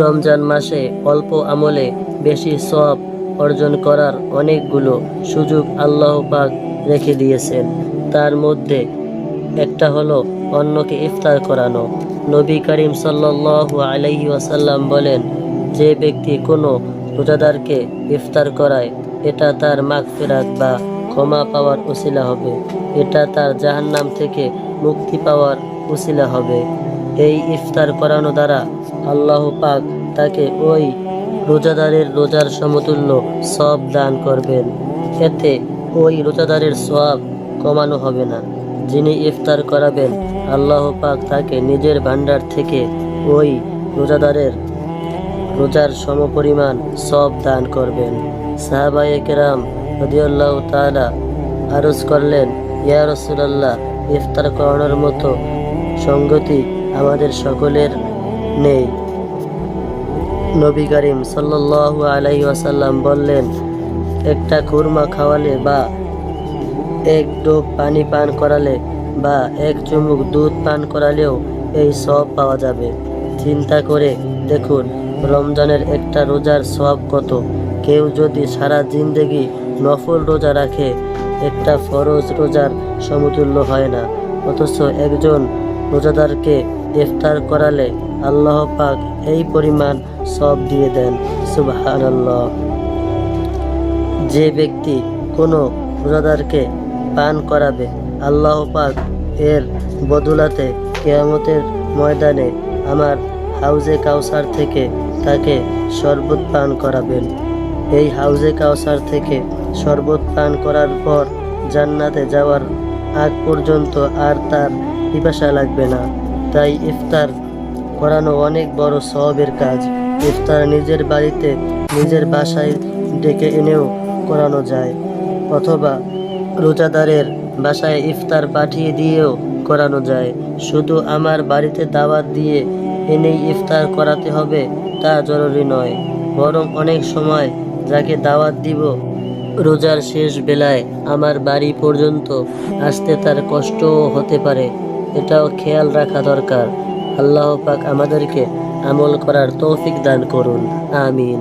রমজান মাসে অল্প আমলে বেশি সওয়াব অর্জন করার অনেকগুলো সুযোগ আল্লাহ পাক রেখে দিয়েছেন। তার মধ্যে একটা হলো অন্যকে ইফতার করানো। নবী করিম সাল্লাল্লাহু আলাইহি ওয়াসাল্লাম বলেন, যে ব্যক্তি কোনো রোজাদারকে ইফতার করায় এটা তার মাগফিরাত বা ক্ষমা পাওয়ার উসিলা হবে, এটা তার জাহান্নাম থেকে মুক্তি পাওয়ার উসিলা হবে। এই ইফতার করানো দ্বারা আল্লাহ পাক তাকে ওই রোজাদারের রোজার সমতুল্য সওয়াব দান করবেন। এতে ওই রোজাদারের সওয়াব কমানো হবে না। যিনি ইফতার করাবেন আল্লাহ পাক তাকে নিজের ভান্ডার থেকে ওই রোজাদারের রোজার সমপরিমাণ সওয়াব দান করবেন। সাহাবায়ে কেরাম রাদিয়াল্লাহু তাআলা আরজ করলেন, ইয়া রাসূলুল্লাহ, ইফতার করানোর মতো সঙ্গতি আমাদের সকলের নেই। নবী করিম সাল্লাল্লাহু আলাইহি ওয়াসাল্লাম বললেন, একটা খুরমা খাওয়ালে বা এক ডোব পানি পান করালে বা এক চুমুক দুধ পান করালেও এই সওয়াব পাওয়া যাবে। চিন্তা করে দেখুন, রমজানের একটা রোজার সওয়াব কত। কেউ যদি সারা জিন্দেগি নফল রোজা রাখে, একটা ফরজ রোজার সমতুল্য হয় না। অথচ একজন রোজাদারকে ইফতার করালে আল্লাহ পাক এই পরিমাণ সওয়াব দিয়ে দেন। সুবহানাল্লাহ। যে ব্যক্তি কোনো রোজাদারকে পান করাবে, আল্লাহ পাক এর বদলাতে কিয়ামতের ময়দানে আমার হাউজে কাউসার থেকে তাকে শরবত পান করাবেন। এই হাউজে কাউসার থেকে শরবত পান করার পর জান্নাতে যাওয়ার আগ পর্যন্ত আর তার পিপাসা লাগবে না। তাই ইফতার করানো অনেক বড় সওয়াবের কাজ। ইফতার নিজের বাড়িতে, নিজের বাসায় ডেকে এনেও করানো যায়, অথবা রোজাদারের বাসায় ইফতার পাঠিয়ে দিয়েও করানো যায়। শুধু আমার বাড়িতে দাওয়াত দিয়ে এনেই ইফতার করাতে হবে তা জরুরি নয়, বরং অনেক সময় যাকে দাওয়াত দিব রোজার শেষ বেলায় আমার বাড়ি পর্যন্ত আসতে তার কষ্টও হতে পারে, এটাও খেয়াল রাখা দরকার। আল্লাহ পাক আমাদেরকে আমল করার তৌফিক দান করুন। আমিন।